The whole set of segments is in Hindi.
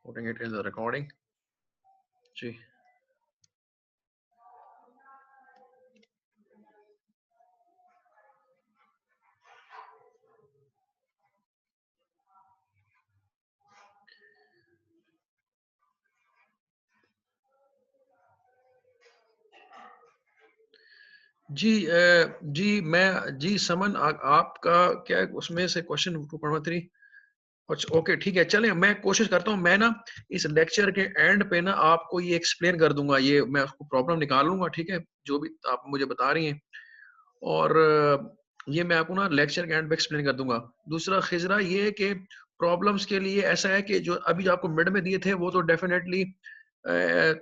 Putting it in the recording. जी जी मैं जी समन आपका क्या उसमें से क्वेश्चन 2.13 अच्छा ओके ठीक है चलें मैं कोशिश करता हूँ मैं ना इस लेक्चर के एंड पे ना आपको ये एक्सप्लेन कर दूंगा ये मैं उसको प्रॉब्लम निकाल लूंगा ठीक है जो भी आप मुझे बता रही हैं और ये मैं आपको ना लेक्चर के एंड पे एक्सप्लेन कर दूंगा दूसरा खिजरा ये है कि प्रॉब्लम्स के लिए ऐसा है कि जो अभी जो आपको मिड में दिए थे वो तो डेफिनेटली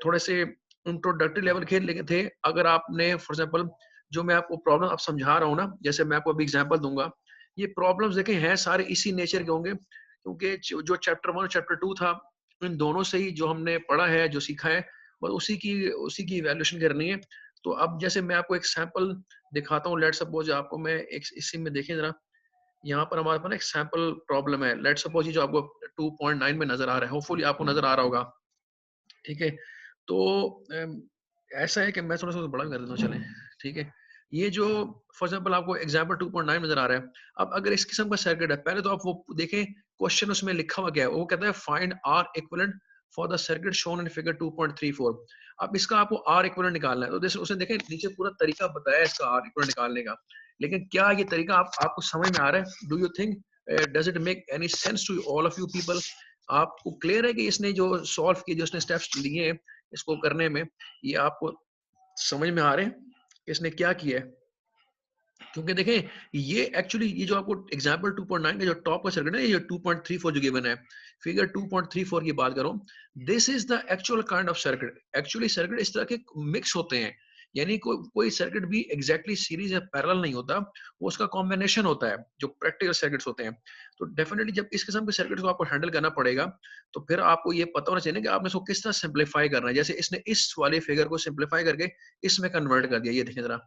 थोड़े से इंट्रोडक्टरी लेवल के लेके थे अगर आपने फॉर एग्जांपल जो मैं आपको प्रॉब्लम आप समझा रहा हूँ ना जैसे मैं आपको अभी एग्जांपल दूंगा ये प्रॉब्लम्स देखें हैं सारे इसी नेचर के होंगे क्योंकि जो चैप्टर 1 और चैप्टर 2 था इन दोनों से ही जो हमने पढ़ा है जो सीखा है बस उसी की इवैल्यूएशन करनी है तो अब जैसे मैं आपको एक सैंपल दिखाता हूँ लेट सपोज आपको मैं एक इसी में देखें जरा यहाँ पर हमारे पास एक सैंपल प्रॉब्लम है लेट सपोज जो आपको 2.9 में नजर आ रहा है होपफुली आपको नजर आ रहा होगा ठीक है तो ऐसा है कि मैं थोड़ा सा बड़ा कर देता हूँ चले ठीक है ये जो फॉर एग्जांपल आपको एग्जांपल 2.9 नजर आ रहा है अब अगर इस किस्म का सर्किट है पहले तो आप वो देखें क्वेश्चन उसमें लिखा हुआ क्या है वो कहता है find R equivalent for the circuit shown in figure 2.34 अब इसका आपको आर इक्विवेलेंट निकालना है तो जैसे उसने देखें नीचे पूरा तरीका बताया इसका आर इक्विवेलेंट निकालने का लेकिन क्या ये तरीका आपको समझ में आ रहा है do you think does it make any sense to all of you people आपको क्लियर है कि इसने जो सॉल्व किए जो इसने स्टेप्स लिए हैं इसको करने में ये आपको समझ में आ रहे हैं इसने क्या किया है क्योंकि देखें ये एक्चुअली ये जो आपको एग्जांपल 2.9 का जो टॉप का सर्किट है ये 2.34 जो गिवन है फिगर 2.34 की बात करो this is the actual kind of circuit actually circuit इस तरह के मिक्स होते हैं यानी कोई सर्किट भी एग्जैक्टली सीरीज या पैरेलल नहीं होता वो उसका कॉम्बिनेशन होता है जो प्रैक्टिकल सर्किट्स होते हैं तो डेफिनेटली जब इस किस्म के सर्किट को आपको हैंडल करना पड़ेगा तो फिर आपको ये पता होना चाहिए कि आपने इसको किस तरह सिंप्लीफाई करना है जैसे इसने इस वाले फिगर को सिंप्लीफाई करके इसमें कन्वर्ट कर दिया ये देखें जरा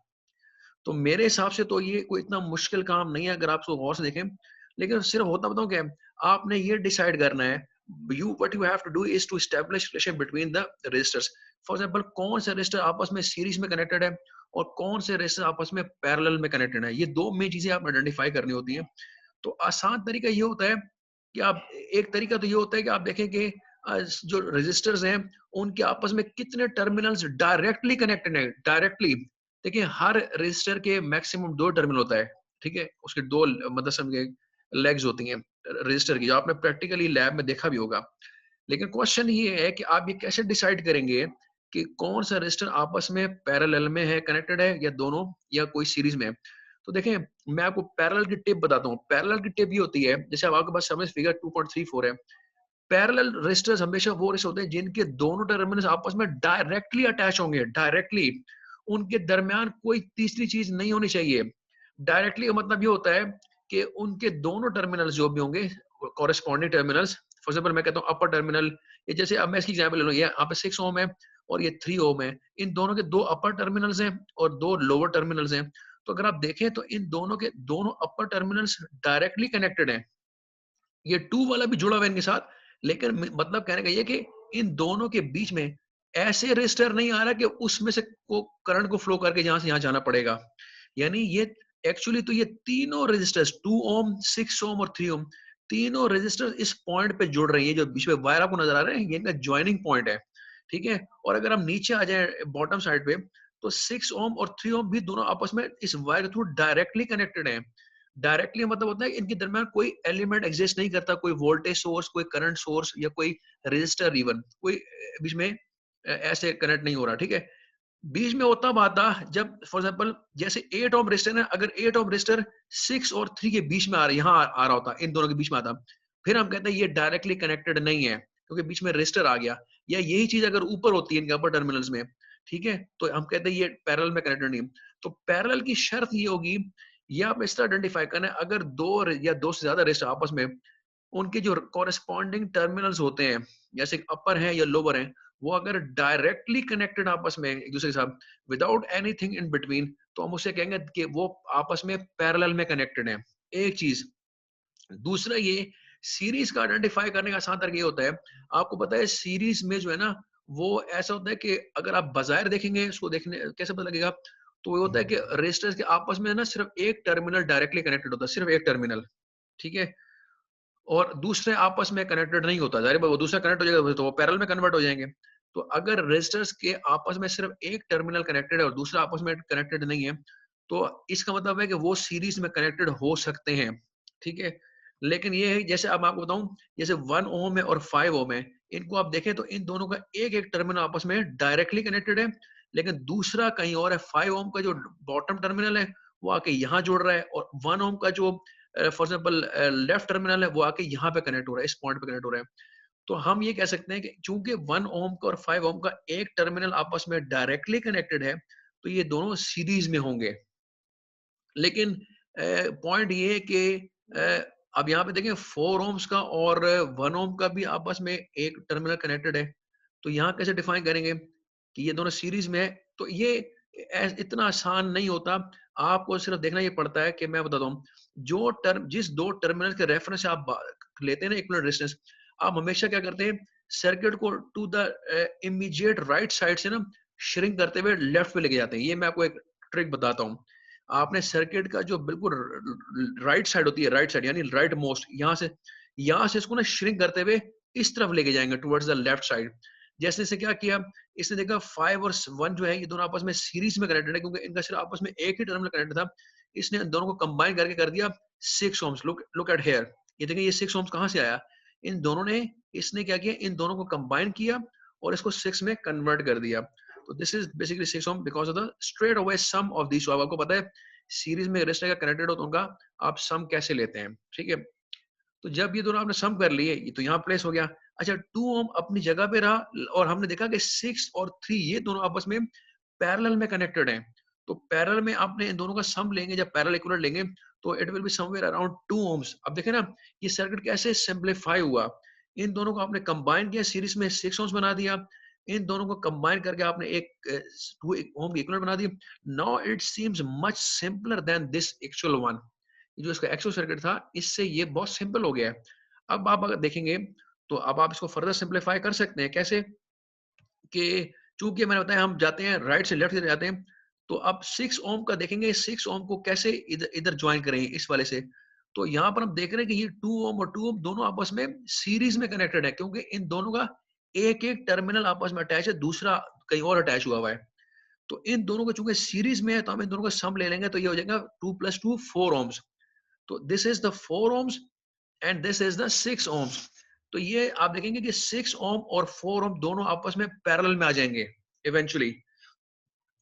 तो मेरे हिसाब से तो ये कोई इतना मुश्किल काम नहीं है अगर आप उसको गौर से देखें लेकिन सिर्फ होता बताऊं क्या आपने ये डिसाइड करना है you have to do is to establish relation between the resistors for example कौन से रजिस्टर आपस में सीरीज में कनेक्टेड है और कौन से रजिस्टर आपस में पैरेलल में कनेक्टेड है ये दो मेन चीजें आप आइडेंटिफाई करनी होती हैं तो आसान तरीका ये होता है कि आप एक तरीका तो ये होता है कि आप देखें कि जो रजिस्टर्स हैं उनके आपस में कितने टर्मिनल्स डायरेक्टली कनेक्टेड है डायरेक्टली देखिए हर रजिस्टर के मैक्सिमम दो टर्मिनल होता है ठीक है उसके दो मतलब समझे लेग्स होती हैं रजिस्टर की जो आपने प्रैक्टिकली लैब में देखा भी होगा लेकिन क्वेश्चन ये है कि आप ये कैसे डिसाइड करेंगे कि कौन सा रजिस्टर आपस में पैरेलल में है कनेक्टेड है या दोनों या कोई सीरीज में है तो देखें मैं आपको पैरेलल की टिप बताता हूँ पैरेलल की टिप ये होती है जैसे अब आपके पास समझ फिगर 2.34 है पैरेलल रेजिस्टर्स हमेशा वो रेजिस्टर होते हैं जिनके दोनों टर्मिनल्स आपस में डायरेक्टली अटैच होंगे डायरेक्टली उनके दरमियान कोई तीसरी चीज नहीं होनी चाहिए डायरेक्टली का मतलब ये होता है कि उनके दोनों टर्मिनल्स जो भी होंगे कॉरेस्पॉन्डिंग टर्मिनल्स फॉर एग्जांपल मैं कहता हूँ अपर टर्मिनल ये जैसे अब मैं इसकी एग्जांपल ले लूँ ये यहाँ पे 6 ओम है और ये 3 ओम है इन दोनों के दो अपर टर्मिनल्स हैं और दो लोअर टर्मिनल्स हैं तो अगर आप देखें तो इन दोनों के दोनों अपर टर्मिनल्स डायरेक्टली कनेक्टेड हैं ये 2 वाला भी जुड़ा हुआ है इनके साथ लेकिन मतलब कहने का ये कि इन दोनों के बीच में ऐसे रेजिस्टर नहीं आ रहा कि उसमें से को करंट को फ्लो करके यहां से यहां जाना पड़ेगा यानी ये एक्चुअली तो ये तीनों रेजिस्टर्स 2 ओम 6 ओम और 3 ओम तीनों रेजिस्टर्स इस पॉइंट पे जुड़ रहे हैं ये जो बीच में वायर आपको नजर आ रहे हैं ये इनका ज्वाइनिंग पॉइंट है ठीक है और अगर हम नीचे आ जाए बॉटम साइड पे तो 6 ओम और 3 ओम भी दोनों आपस में इस वायर के थ्रू डायरेक्टली कनेक्टेड है डायरेक्टली मतलब होता है कि इनके दरमियान कोई एलिमेंट एग्जिस्ट नहीं करता कोई वोल्टेज सोर्स कोई करंट सोर्स या कोई रजिस्टर इवन कोई बीच में ऐसे कनेक्ट नहीं हो रहा ठीक है बीच में होता बात था जब फॉर एग्जांपल जैसे 8 ओम रेजिस्टर है अगर 8 ओम रेजिस्टर 6 और 3 के बीच में आ रहा यहाँ आ रहा होता इन दोनों के बीच में आता फिर हम कहते हैं ये डायरेक्टली कनेक्टेड नहीं है क्योंकि बीच में रेजिस्टर आ गया या यही चीज अगर ऊपर होती है इनके अपर टर्मिनल्स में ठीक है तो हम कहते हैं ये पैरेलल में कनेक्टेड नहीं तो पैरेलल की शर्त ये होगी ये आप इस तरह आइडेंटिफाई करना है अगर दो या दो से ज्यादा रेजिस्टर आपस में उनके जो कॉरेस्पॉन्डिंग टर्मिनल्स होते हैं जैसे अपर है या लोअर है वो अगर डायरेक्टली कनेक्टेड आपस में एक दूसरे के साथ विदाउट एनीथिंग इन बिटवीन तो हम उसे कहेंगे कि वो आपस में पैरेलल में कनेक्टेड है एक चीज दूसरा ये सीरीज का आइडेंटिफाई करने का आसान तरीका ये होता है, आपको पता है सीरीज में जो है ना, वो ऐसा होता है कि अगर आप बाज़ाहिर देखेंगे, उसको देखने कैसे पता लगेगा? तो ये होता है कि रेजिस्टर्स के आपस में ना सिर्फ एक टर्मिनल डायरेक्टली कनेक्टेड होता है, सिर्फ एक टर्मिनल, ठीक है? और दूसरे आपस में कनेक्टेड नहीं होता, ज़ाहिर है वो दूसरा कनेक्ट हो जाएगा तो वो पैरेलल में कन्वर्ट हो जाएँगे। तो अगर रेजिस्टर्स के आपस में सिर्फ एक टर्मिनल कनेक्टेड है और दूसरा आपस में कनेक्टेड नहीं है, तो इसका मतलब है कि वो सीरीज में कनेक्टेड हो सकते हैं, ठीक है? लेकिन ये है जैसे अब मैं आपको बताऊँ, जैसे 1 ओम है और 5 ओम है, इनको आप देखें तो इन दोनों का एक-एक टर्मिनल आपस में डायरेक्टली कनेक्टेड है, लेकिन दूसरा कहीं और है। 5 ओम का जो बॉटम टर्मिनल है, वो आके यहाँ जुड़ रहा है और 1 ओम का जो फॉर एग्जांपल लेफ्ट टर्मिनल है, वो आके यहाँ पे कनेक्ट हो रहा है, इस पॉइंट पे कनेक्ट हो रहा है। तो हम ये कह सकते हैं कि चूंकि 1 ओम का और 5 ओम का एक टर्मिनल आपस में डायरेक्टली कनेक्टेड है, तो ये दोनों सीरीज में होंगे। लेकिन पॉइंट ये है कि अ, अब यहाँ पे देखें 4 ओम्स का और 1 ओम का भी आपस में एक टर्मिनल कनेक्टेड है। तो यहाँ कैसे डिफाइन करेंगे कि ये दोनों सीरीज में है? तो ये इतना आसान नहीं होता। आपको सिर्फ देखना ये पड़ता है कि मैं बताता हूँ, जो टर्म जिस दो टर्मिनल के रेफरेंस से आप लेते हैं ना इक्विवेलेंट रेजिस्टेंस, आप हमेशा क्या करते हैं, सर्किट को to the immediate right side से ना श्रिंक करते हुए लेफ्ट पे लेके जाते हैं। ये मैं आपको एक ट्रिक बताता हूँ। आपने सर्किट का जो बिल्कुल राइट साइड होती है, राइट साइड यानी राइट मोस्ट, यहाँ से इसको ना श्रिंक करते हुए इस तरफ लेके जाएंगे टुवर्ड्स द लेफ्ट साइड। जैसे से क्या किया, इसने देखा 5 और 1 जो है ये दोनों आपस में सीरीज में कनेक्टेड है, क्योंकि इनका सिर्फ आपस में एक ही टर्मिनल कनेक्टेड था। इसने इन दोनों को कंबाइन करके कर दिया 6 ohms. Look look at here, ये देखिए ये 6 ओम्स कहाँ से आया? इन दोनों ने इसने क्या किया, इन दोनों को कंबाइन किया और इसको 6 में कन्वर्ट कर दिया। तो this is basically 6 ohm because of the straight away sum of these. आपको पता है सीरीज में रेजिस्टर का कनेक्टेड हो तो उनका आप सम कैसे लेते हैं, ठीक है? तो जब ये दोनों आपने सम कर लिए, ये तो यहाँ प्लेस हो गया। अच्छा 2 ओम अपनी जगह पे रहा और हमने देखा कि 6 और 3 ये दोनों आपस में पैरेलल में कनेक्टेड हैं। तो पैरेलल में आपने इन दोनों का सम लेंगे, जब पैरेलल इक्विवेलेंट लेंगे तो it will be somewhere around 2 ohms. अब देखें ना, ये सर्किट कैसे सिंपलीफाई हुआ। इन दोनों को आपने कंबाइन किया, सीरीज में 6 ओम्स बना दिया। इन दोनों को कंबाइन करके आपने एक 2 ओम की इक्विवेलेंट बना दी। Now it seems much simpler than this actual one. जो इसका एक्चुअल सर्किट था, इससे ये बहुत सिंपल हो गया है। अब आप अगर देखेंगे तो अब आप इसको फर्दर सिंपलीफाई कर सकते हैं। कैसे? कि चूंकि मैंने बताया हम जाते हैं राइट से लेफ्ट की तरफ जाते हैं, तो अब 6 ओम का देखेंगे, 6 ओम को कैसे इधर इधर ज्वाइन करेंगे इस वाले से। तो यहाँ पर हम देख रहे हैं कि ये 2 ओम और 2 ओम दोनों आपस में सीरीज में कनेक्टेड है, क्योंकि इन दोनों का एक एक टर्मिनल आपस में अटैच है, दूसरा कहीं और अटैच हुआ हुआ है। तो इन दोनों को चूंकि सीरीज में है तो हम इन दोनों का सम ले लेंगे, तो ये हो जाएगा 2 + 2 4 ओम्स। तो this is the 4 ohms and this is the 6 ohms. तो ये आप देखेंगे कि 6 ओम और 4 ओम दोनों आपस में पैरेलल में आ जाएंगे इवेंचुअली।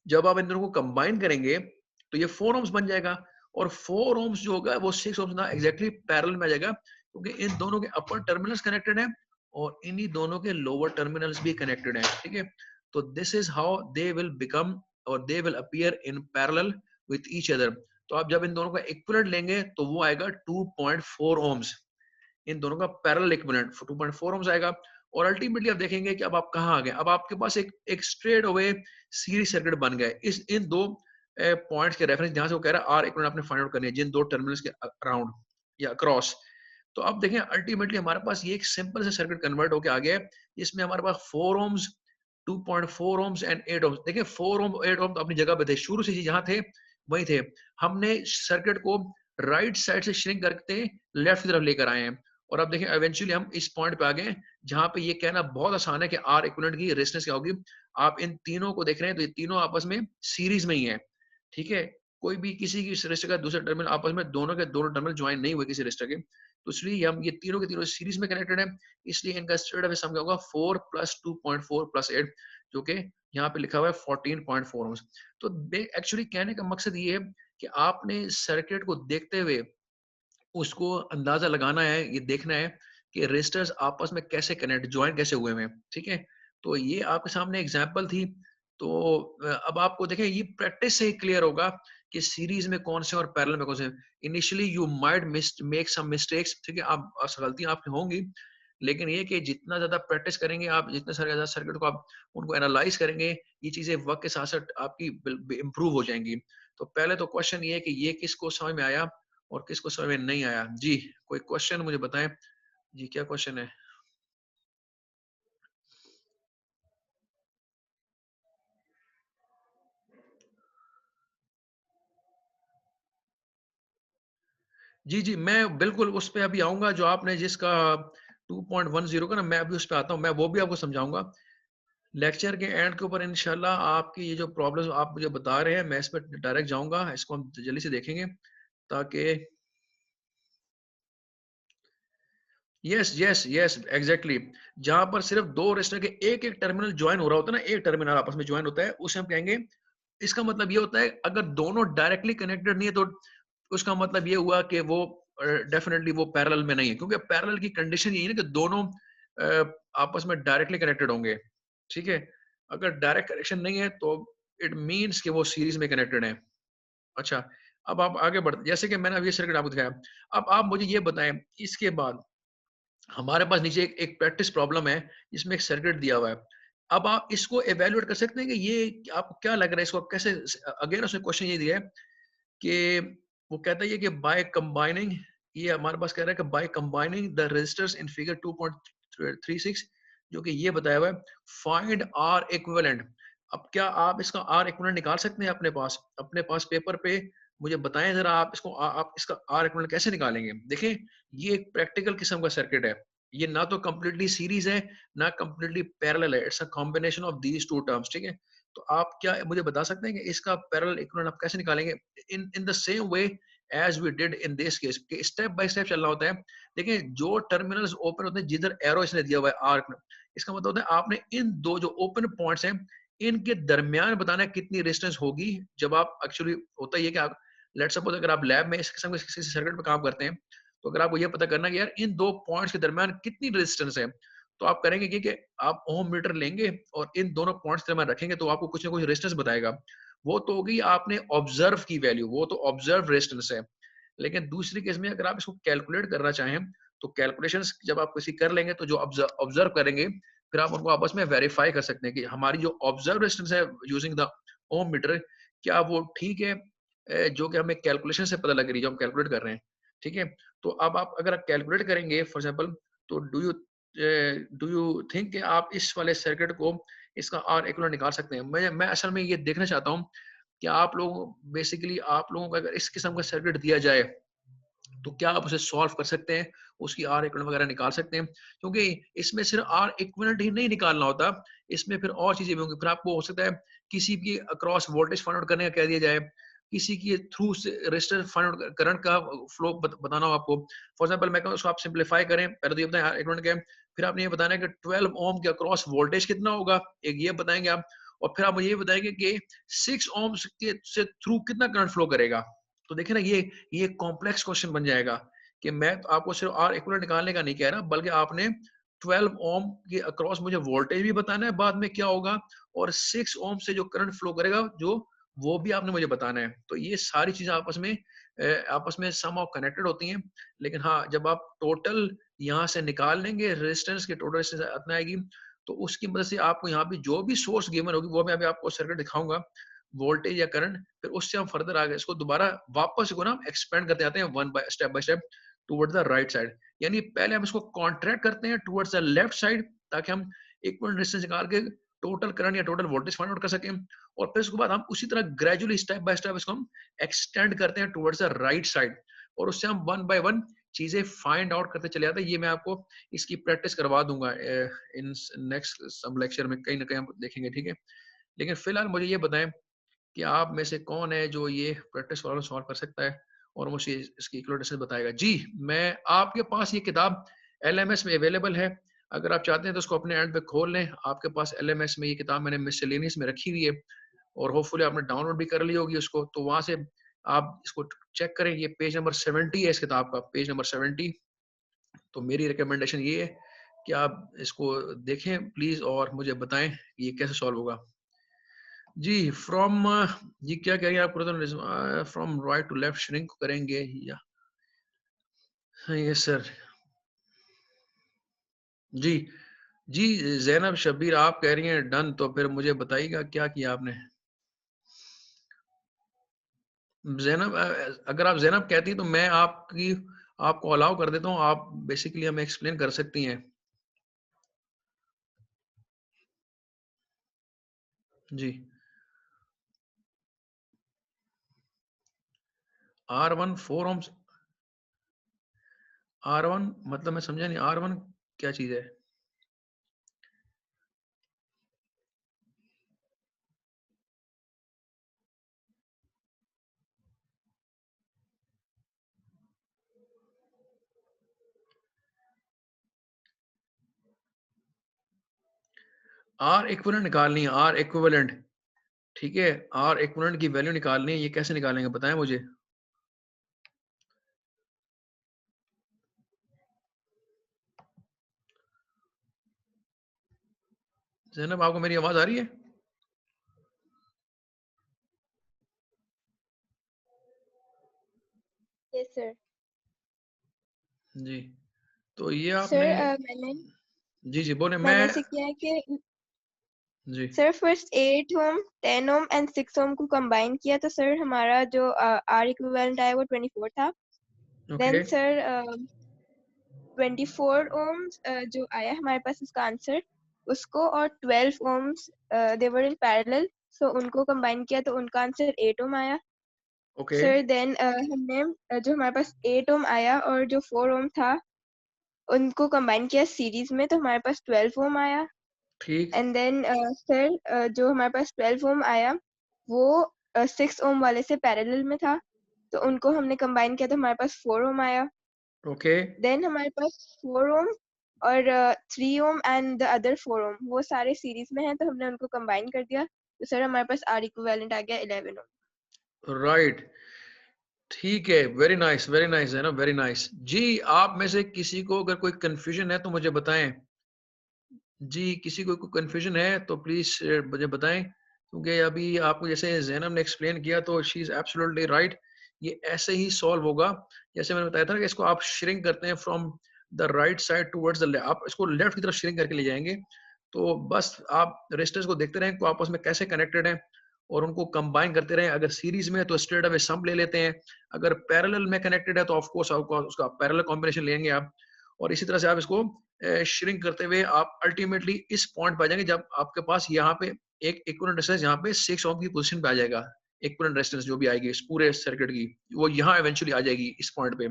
जब आप इन दोनों को कंबाइन करेंगे तो ये 4 ओम्स बन जाएगा और 4 ओम्स जो होगा वो 6 ओम्स ना एग्जैक्टली पैरेलल में आ जाएगा, क्योंकि इन दोनों के अपर टर्मिनल्स कनेक्टेड हैं और इन्हीं दोनों के लोअर टर्मिनल्स भी कनेक्टेड हैं, ठीक है? तो this is how they will become और they will appear in parallel with each other. तो आप जब इन दोनों का इक्विवेलेंट लेंगे तो वो आएगा 2.4 ओम्स। इन दोनों का पैरेलल इक्विवेलेंट 2.4 ओम्स आएगा। और अल्टीमेटली आप देखेंगे कि अब आप कहाँ आ गए, अब आपके पास एक एक स्ट्रेट अवे सीरीज सर्किट बन गए इस इन दो पॉइंट्स के रेफरेंस, जहां से वो कह रहा है आर इक्विवेलेंट आपने फाइंड आउट करनी है जिन दो टर्मिनल्स के अराउंड या अक्रॉस। तो अब देखें अल्टीमेटली हमारे पास ये एक सिंपल से सर्किट कन्वर्ट होकर आ गया है, इसमें हमारे पास 4 ओम्स, 2.4 ओम्स एंड 8 ओम्स। देखिए 4 ओम 8 ओम तो अपनी जगह पे थे, शुरू से जहां थे वही थे। हमने सर्किट को राइट साइड से श्रिंक करके लेफ्ट की तरफ लेकर आए हैं और अब देखें इवेंचुअली हम इस पॉइंट पे आ गए जहां पे ये कहना बहुत आसान है कि आर इक्विवेलेंट की रेजिस्टेंस क्या होगी। आप इन तीनों को देख रहे हैं तो ये तीनों आपस में सीरीज में ही है, ठीक है? कोई भी किसी की रेजिस्टर का दूसरा टर्मिनल आपस में दोनों के दोनों टर्मिनल ज्वाइन नहीं हुए किसी रेजिस्टर के, तो इसलिए हम ये तीनों के तीनों सीरीज में कनेक्टेड है। इसलिए इनका स्ट्रेट अवे सम क्या होगा 4 + 2.4 + 8, जो कि यहाँ पे लिखा हुआ है 14.4 ओम्स। तो एक्चुअली कहने का मकसद ये है कि आपने सर्किट को देखते हुए उसको अंदाजा लगाना है, ये देखना है कि रेजिस्टर्स आपस में कैसे कनेक्ट ज्वाइन कैसे हुए हैं, ठीक है? तो ये आपके सामने एग्जांपल थी। तो अब आपको देखें ये प्रैक्टिस से ही क्लियर होगा कि सीरीज में कौन से और पैरेलल में कौन से। Initially you might make some mistakes, ठीक है? आप गलतियां आपकी होंगी, लेकिन ये कि जितना ज्यादा प्रैक्टिस करेंगे आप, जितने सारे ज्यादा सर्किट को आप उनको एनालाइज करेंगे, ये चीजें वक्त के साथ साथ आपकी इम्प्रूव हो जाएंगी। तो पहले तो क्वेश्चन ये है कि ये किसको समझ में आया और किसको समझ में नहीं आया। जी, कोई क्वेश्चन मुझे बताएं। जी क्या क्वेश्चन है? जी, जी, मैं बिल्कुल उस पे अभी आऊँगा जो आपने जिसका 2.10 का ना, मैं अभी उस पे आता हूँ, मैं वो भी आपको समझाऊँगा। लेक्चर के एंड के ऊपर इंशाल्लाह आपकी ये जो प्रॉब्लम्स आप मुझे बता रहे हैं, मैं इस पे डायरेक्ट जाऊँगा, इसको हम जल्दी से देखेंगे ताकि यस, यस, यस, एग्ज़ैक्टली। जहाँ पर सिर्फ़ 2 रजिस्टर के एक-एक टर्मिनल जॉइन हो रहा होता है ना, एक टर्मिनल आपस में जॉइन होता है, उसे हम कहेंगे, इसका मतलब ये होता है अगर दोनों डायरेक्टली कनेक्टेड नहीं है तो उसका मतलब ये हुआ कि वो डेफिनिटली वो पैरेलल में नहीं है, क्योंकि पैरेलल की कंडीशन यही है ना कि दोनों आपस में डायरेक्टली कनेक्टेड होंगे, ठीक है? अगर डायरेक्ट कनेक्शन नहीं है तो इट मीन्स कि वो सीरीज़ में कनेक्टेड है। अच्छा, अब आप आगे बढ़ते, जैसे कि मैंने अभी ये सर्किट आपको दिखाया। अब आप मुझे ये बताएँ, इसके बाद हमारे पास नीचे एक प्रैक्टिस प्रॉब्लम है, जिसमें एक सर्किट दिया हुआ है। अब आप इसको इवैल्यूएट कर सकते हैं कि ये आपको क्या लग रहा है, इसको आप कैसे अगेन उसने क्वेश्चन ये दिया है कि वो कहता है ये कि बाय कंबाइनिंग, ये हमारे पास कह रहा है कि by combining the resistors in figure 2.36, जो कि ये बताया हुआ है, फाइंड आर इक्विवेलेंट। अब क्या आप इसका आर इक्विवेलेंट निकाल सकते हैं अपने पास पेपर पे? मुझे बताएं जरा, आप इसको आप इसका आर इक्विवेलेंट कैसे निकालेंगे? देखें, ये एक प्रैक्टिकल किस्म का सर्किट है। ये ना तो कंप्लीटली सीरीज है, ना कंप्लीटली पैरेलल है। It's a combination of these two terms, ठीक है? तो आप क्या मुझे बता सकते हैं कि इसका पैरेलल इक्विवेलेंट आप कैसे निकालेंगे? In the same way as we did in this case, कि स्टेप बाय स्टेप चलना होता है। देखिए, जो टर्मिनल्स ओपन होते हैं, जिधर एरो इसने दिया हुआ है आर्क में, इसका मतलब होता है आपने इन दो जो ओपन पॉइंट्स हैं, इनके दरमियान बताना है कितनी रेजिस्टेंस होगी। जब आप एक्चुअली होता ही है कि आप लेट्स सपोज अगर आप लैब में इस किस्म के किसी सर्किट पे काम करते हैं, तो अगर आपको ये पता करना है कि यार इन दो पॉइंट्स के दरमियान कितनी रेजिस्टेंस है, तो आप करेंगे कि आप ओम मीटर लेंगे और इन दोनों पॉइंट्स के दरमियान रखेंगे, तो आपको कुछ ना कुछ रेजिस्टेंस बताएगा। वो तो होगी आपने ऑब्जर्व की वैल्यू, वो तो ऑब्जर्व रेजिस्टेंस है। लेकिन दूसरी केस में अगर आप इसको कैलकुलेट करना चाहें, तो कैलकुलेशंस जब आप किसी कर लेंगे, तो जो ऑब्जर्व करेंगे, फिर आप उनको आपस में वेरीफाई कर सकते हैं कि हमारी जो ऑब्जर्व रेजिस्टेंस है यूजिंग द ओम मीटर, क्या वो ठीक है, जो कि हमें कैलकुलेशन से पता लग रही है, जो हम कैलकुलेट कर रहे हैं, ठीक है? तो अब आप अगर आप कैलकुलेट करेंगे फॉर एग्जांपल, तो डू यू थिंक कि आप इस वाले सर्किट को, इसका आर इक्विवेलेंट निकाल सकते हैं? मैं असल में ये देखना चाहता हूँ कि आप लोग बेसिकली, आप लोगों को अगर इस किस्म का सर्किट दिया जाए, तो क्या आप उसे सॉल्व कर सकते हैं, उसकी आर इक्विवेलेंट वगैरह निकाल सकते हैं? क्योंकि इसमें सिर्फ आर इक्विवेलेंट ही नहीं निकालना होता, इसमें फिर और चीजें भी होंगी। फिर आपको हो सकता है किसी की अक्रॉस वोल्टेज फाइंड आउट करने का कह दिया जाए, किसी की through resistor find out current का फ्लो बताना हो आपको। फॉर एग्जांपल मैं कहूँ उसको आप सिंप्लीफाई करें, पहले तो ये बताएं इक्विवेलेंट क्या है, फिर आपने ये बताना है कि 12 ओम के अक्रॉस वोल्टेज कितना होगा, एक ये बताएंगे आप, और फिर आप मुझे ये बताएंगे कि 6 ओम्स के से थ्रू कितना करंट फ्लो करेगा। तो देखिए ना, ये कॉम्प्लेक्स क्वेश्चन बन जाएगा कि मैं तो आपको सिर्फ आर इक्विवेलेंट निकालने का नहीं कह रहा, बल्कि आपने 12 ओम के अक्रॉस मुझे वोल्टेज भी बताना है बाद में क्या होगा, और 6 ओम से जो करंट फ्लो करेगा जो, वो भी आपने मुझे बताना है। तो ये सारी चीजें आपस में समहाउ कनेक्टेड होती हैं। लेकिन हाँ, जब आप टोटल यहाँ से निकाल लेंगे रेजिस्टेंस की, टोटल रेजिस्टेंस इतना आएगी, तो उसकी मदद से आपको यहाँ पे जो भी सोर्स गिवन होगी, वो मैं अभी आपको सर्किट दिखाऊंगा, वोल्टेज या करंट, फिर उससे हम फर्दर आगे इसको दोबारा वापस को ना हम एक्सपेंड करते जाते हैं one by step towards the right side. यानी पहले हम इसको कॉन्ट्रैक्ट करते हैं टुवर्ड्स द लेफ्ट साइड, ताकि हम इक्विवेलेंट रेजिस्टेंस निकाल के टोटल करंट या टोटल वोल्टेज फाइंड आउट कर सकें। और फिर उसके बाद हम उसी तरह ग्रेजुअली स्टेप बाय स्टेप इसको हम एक्सटेंड करते हैं टुवर्ड्स द राइट साइड, और उससे हम वन बाय वन चीजें फाइंड आउट करते चले जाते हैं। ये मैं आपको इसकी प्रैक्टिस करवा दूंगा इन नेक्स्ट सब लेक्चर में, कहीं ना कहीं हम देखेंगे, ठीक है? लेकिन फिलहाल मुझे ये बताएं कि आप में से कौन है जो ये प्रैक्टिस वाला सॉल्व कर सकता है और मुझे इसकी इक्विवेलेंस बताएगा? जी, मैं आपके पास ये किताब एलएमएस में अवेलेबल है, अगर आप चाहते हैं तो उसको अपने एंड पे खोल लें। आपके पास एलएमएस में ये किताब मैंने मिसलेनियस में रखी हुई है, और होपफुली आपने डाउनलोड भी कर ली होगी उसको, तो वहां से आप इसको चेक करें। ये पेज नंबर 70 है इस किताब का, पेज नंबर 70। तो मेरी रिकमेंडेशन ये है कि आप इसको देखें प्लीज, और मुझे बताएं कि ये कैसे सॉल्व होगा। जी, फ्रॉम जी क्या कह रही हैं आप? From right to left shrink करेंगे या? Yes sir. जी, जी, जैनब शबीर आप कह रही हैं डन, तो फिर मुझे बताइएगा क्या किया आपने? जैनब अगर आप जैनब कहती तो मैं आपकी आपको अलाउ कर देता हूँ, आप बेसिकली हमें एक्सप्लेन कर सकती हैं। जी। R1 4 ohms, R1 मतलब मैं समझा नहीं, R1 क्या चीज है? R इक्विवेलेंट निकालनी है, R इक्विवेलेंट, ठीक है, R इक्विवेलेंट की वैल्यू निकालनी है, ये कैसे निकालेंगे बताएं मुझे। ज़ैनब, आपको मेरी आवाज आ रही है? Yes sir. जी, तो ये आपने, सर मैंने जी बोले। मैंने ऐसे किया है कि जी sir first 8 ohm 10 ohm and 6 ohm को कंबाइन किया, तो सर हमारा जो आर इक्विवेलेंट आया वो 24 था। ओके देन सर 24 ओम्स जो आया हमारे पास इसका आंसर, उसको और 12 ohms they were in parallel, सो उनको कंबाइन किया तो उनका आंसर 8 ओम आया। ओके सर देन हमने जो हमारे पास 8 ओम आया और जो 4 ओम था उनको कंबाइन किया सीरीज में, तो हमारे पास 12 ओम आया। ठीक। एंड देन सर जो हमारे पास 12 ओम आया वो 6 ओम वाले से पैरेलल में था, तो उनको हमने कंबाइन किया तो हमारे पास 4 ओम आया। ओके देन हमारे पास 4 ओम और 3 ओम एंड द अदर 4 ओम वो सारे सीरीज में हैं, तो हमने उनको कंबाइन कर दिया, तो सर हमारे पास आर इक्विवेलेंट आ गया 11 ओम। राइट, ठीक है, वेरी नाइस है ना, वेरी नाइस। जी, आप में से किसी को अगर कोई कंफ्यूजन है तो मुझे बताएं। जी, किसी को कोई कंफ्यूजन है तो प्लीज मुझे बताएं, क्योंकि अभी आपको जैसे ज़ैनब ने एक्सप्लेन किया तो शी इज एब्सोल्युटली राइट। ये ऐसे ही सॉल्व होगा, जैसे मैंने बताया था ना कि इसको आप श्रिंक करते हैं from the right side towards the, आप इसको लेफ्ट की तरफ श्रिंक करके ले जाएंगे। तो बस आप रेजिस्टर्स को देखते रहें कि आपस में कैसे कनेक्टेड हैं और उनको कंबाइन करते रहें। अगर सीरीज में है तो स्ट्रेट अवे सम ले लेते हैं, अगर पैरेलल में कनेक्टेड है तो ऑफ कोर्स उसका पैरेलल कॉम्बिनेशन लेंगे आप। और इसी तरह से आप इसको श्रिंक करते हुए आप अल्टीमेटली इस पॉइंट पे आ जाएंगे जब आपके पास यहाँ पे एक इक्विवेलेंट रेजिस्टेंस यहाँ पे 6 ओम की पोजीशन पे आ जाएगा। इक्विवेलेंट रेजिस्टेंस जो भी आएगी इस पूरे सर्किट की, वो यहाँ इवेंचुअली आ जाएगी इस पॉइंट पे।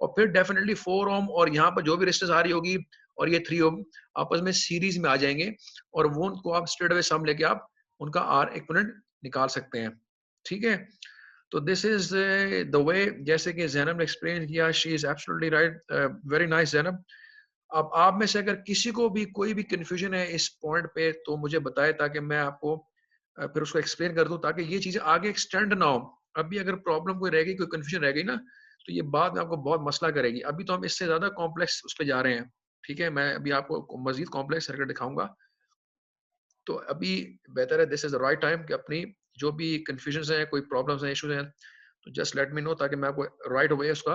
और फिर डेफिनेटली 4 ओम और यहाँ पर जो भी रेजिस्टेंस आ रही होगी और ये 3 ओम आपस में सीरीज में आ जाएंगे, और वो उनको आप स्ट्रेट अवे सम लेके आप उनका आर इक्विवेलेंट निकाल सकते हैं। ठीक है, तो दिस इज द वे, जैसे कि जैनब ने एक्सप्लेन किया, she is absolutely right, very nice Zainab. अब आप में से अगर किसी को भी कोई भी कंफ्यूजन है इस पॉइंट पे तो मुझे बताए, ताकि मैं आपको फिर उसको एक्सप्लेन कर दूं, ताकि ये चीजें आगे एक्सटेंड ना हो। अभी अगर प्रॉब्लम कोई रहेगी, कोई कंफ्यूजन रह गई ना, तो ये बाद में आपको बहुत मसला करेगी। अभी तो हम इससे ज्यादा कॉम्प्लेक्स उस पर जा रहे हैं। ठीक है, मैं अभी आपको मजीद कॉम्प्लेक्स सर्किट दिखाऊंगा। तो अभी बेहतर है, this is the right time कि अपनी जो भी कंफ्यूजन है, कोई प्रॉब्लम्स हैं, इश्यूज हैं, तो जस्ट लेट मी नो, ताकि मैं आपको राइट वे उसका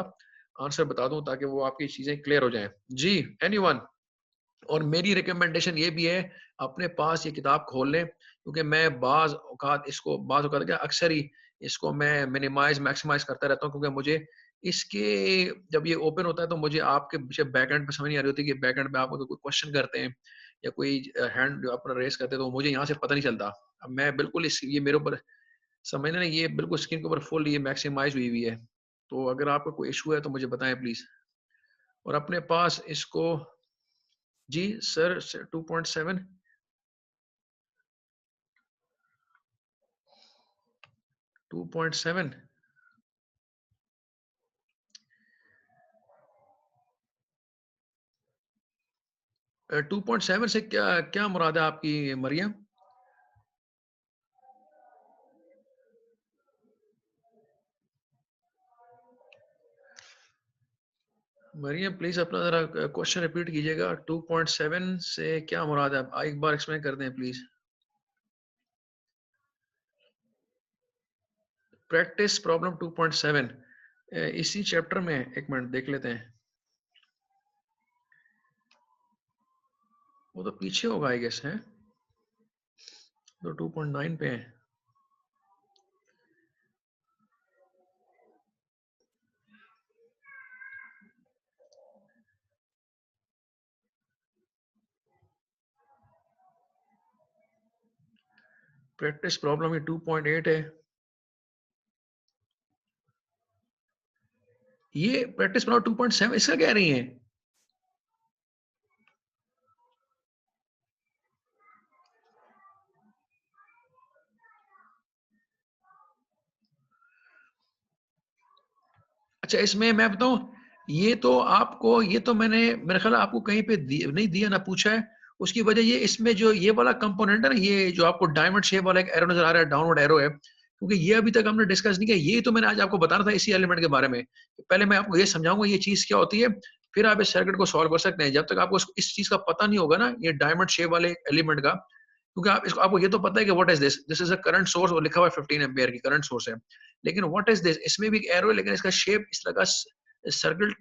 आंसर बता दूं, ताकि वो आपकी चीजें क्लियर हो जाएं। जी, एनीवन। और मेरी रिकमेंडेशन ये भी है, अपने पास ये किताब खोल लें, क्योंकि मैं बाज औकात इसको, बाज औकात क्या अक्सर ही इसको मैं मिनिमाइज मैक्सिमाइज करता रहता हूँ, क्योंकि मुझे इसके जब ये ओपन होता है तो मुझे आपके पीछे बैक एंड पे समझ नहीं आ रही होती कि बैक एंड पे आप अगर कोई क्वेश्चन करते हैं या कोई हैंड अपना रेस करते हैं तो मुझे यहाँ से पता नहीं चलता। अब मैं बिल्कुल इस ये मेरे ऊपर समझ ना, ये बिल्कुल स्क्रीन के ऊपर फुल ये मैक्सिमाइज हुई हुई है। तो अगर आपका कोई इशू है तो मुझे बताएं प्लीज। और अपने पास इसको, जी सर 2.7, 2.7, 2.7 से क्या क्या मुराद है आपकी मरियम? मरियम प्लीज अपना जरा क्वेश्चन रिपीट कीजिएगा, 2.7 से क्या मुराद है? आप एक बार एक्सप्लेन कर दें प्लीज। प्रैक्टिस प्रॉब्लम 2.7 इसी चैप्टर में, एक मिनट देख लेते हैं। वो तो पीछे होगा आई गेस है, तो 2.9 पे है। प्रैक्टिस प्रॉब्लम ये 2.8 है। ये प्रैक्टिस प्रॉब्लम 2.7 इसका कह रही है। अच्छा, इसमें मैं बताऊं, ये तो आपको, ये तो मैंने मेरे ख्याल आपको कहीं पे नहीं दिया ना पूछा है। उसकी वजह ये, इसमें जो ये वाला कंपोनेंट है ना, ये जो आपको डायमंड शेप वाला एक एरो नजर आ रहा है, डाउनवर्ड एरो है, क्योंकि ये अभी तक हमने डिस्कस नहीं किया। ये तो मैंने आज आपको बताना था इसी एलिमेंट के बारे में। पहले मैं आपको ये समझाऊंगा ये चीज क्या होती है, फिर आप इस सर्किट को सॉल्व कर सकते हैं। जब तक आपको इस चीज का पता नहीं होगा ना, ये डायमंड शेप वाले एलिमेंट का, क्योंकि आप इसको, आपको ये तो पता है कि what is this, this is a current source, और लिखा हुआ है 15 एम्पियर की करंट सोर्स है। लेकिन व्हाट इज दिस, इसमें भी एक एरो है, लेकिन इसका शेप इस तरह का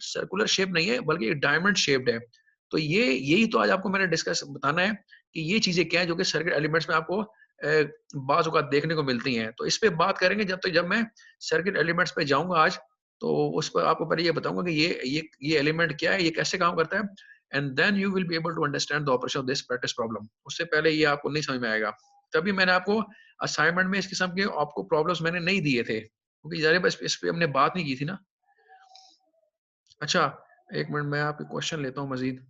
सर्कुलर शेप नहीं है, बल्कि डायमंड शेप्ड है। तो ये, यही तो आज आपको मैंने डिस्कस बताना है कि ये चीजें क्या है जो कि सर्किट एलिमेंट्स में आपको बाज़ औक़ात देखने को मिलती हैं। तो इस पे बात करेंगे जब मैं सर्किट एलिमेंट्स पे जाऊंगा आज, तो उस पर आपको पहले ये बताऊंगा कि ये एलिमेंट क्या है, ये कैसे काम करता है, and then you will be able to understand the operation of this practice problem. उससे पहले ये आपको नहीं समझ में आएगा। तभी मैंने आपको असाइनमेंट में इस किस्म के आपको प्रॉब्लम्स मैंने नहीं दिए थे, क्योंकि ज़ाहिर है बस इस पे हमने बात नहीं की थी ना। अच्छा, एक मिनट, मैं आपके क्वेश्चन लेता हूँ मजीद।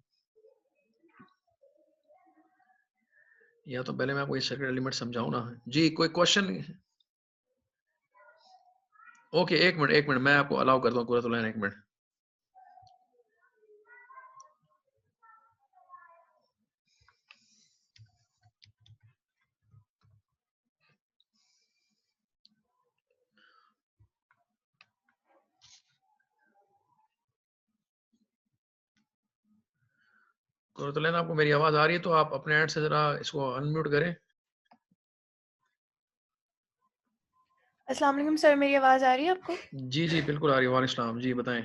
या तो पहले मैं आपको ये सर्किट एलिमेंट समझाऊं ना। जी, कोई क्वेश्चन? ओके, एक मिनट मैं आपको अलाउ करता हूँ पूरा तो लाइन, एक मिनट। तो लाइन, आपको मेरी आवाज आ रही है? तो आप अपने एंड से जरा इसको अनम्यूट करें। अस्सलाम वालेकुम सर, मेरी आवाज़ आ रही है आपको? जी जी बिल्कुल आ रही है। वालेकुम सलाम, जी बताएं।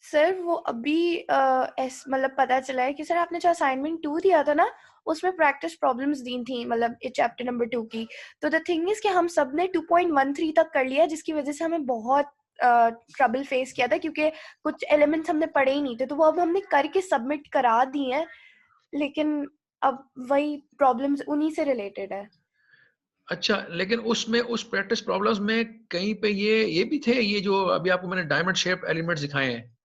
सर वो अभी मतलब पता चला है कि सर आपने जो असाइनमेंट 2 दिया था ना, उसमें प्रैक्टिस प्रॉब्लम्स दी थी, मतलब चैप्टर नंबर 2 की। तो द थिंग इज कि हम सब ने 2.13 तक कर लिया, जिसकी वजह से हमें बहुत ट्रबल फेस किया था, क्योंकि कुछ एलिमेंट्स हमने पढ़े ही नहीं थे। तो वो अब हमने करके सबमिट करा दिए हैं, लेकिन अब वही प्रॉब्लम्स उन्हीं से रिलेटेड है। अच्छा, लेकिन उसमें उस प्रैक्टिस प्रॉब्लम्स में कहीं पे ये भी थे, ये जो अभी आपको मैंने डायमंड शेप एलिमेंट्स दिखाए हैं।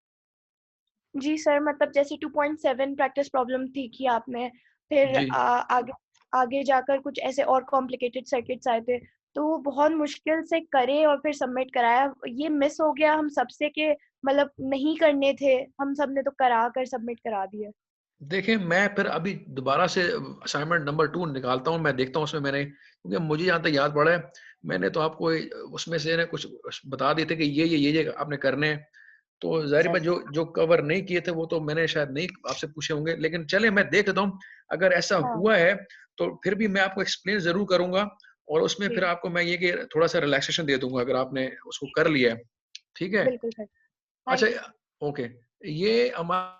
जी सर, मतलब जैसे 2.7 प्रैक्टिस प्रॉब्लम थी कि आपने, फिर जी आगे आगे जाकर कुछ ऐसे और कॉम्प्लिकेटेड सर्किट्स आए थे, तो वो बहुत मुश्किल से करे और फिर सबमिट कराया। ये मिस हो गया हम सबसे के, मतलब नहीं करने थे, हम सब ने तो करा कर सबमिट करा दिया। देखें, मैं फिर अभी दोबारा से असाइनमेंट नंबर 2 निकालता हूँ, मैं देखता हूँ उसमें मैंने, क्योंकि मुझे यहाँ तक याद पड़ा है, मैंने तो आपको उसमें से ना कुछ बता दिए थे कि ये आपने करने हैं। तो जाहिर सर बात, जो जो कवर नहीं किए थे वो तो मैंने शायद नहीं आपसे पूछे होंगे, लेकिन चले मैं देख लेता हूँ। अगर ऐसा हाँ हुआ है तो फिर भी मैं आपको एक्सप्लेन जरूर करूंगा, और उसमें जी, फिर आपको मैं ये कि थोड़ा सा रिलैक्सेशन दे दूंगा अगर आपने उसको कर लिया है। ठीक है? बिल्कुल सर। अच्छा, थैंक यू। ओके। ये हमारा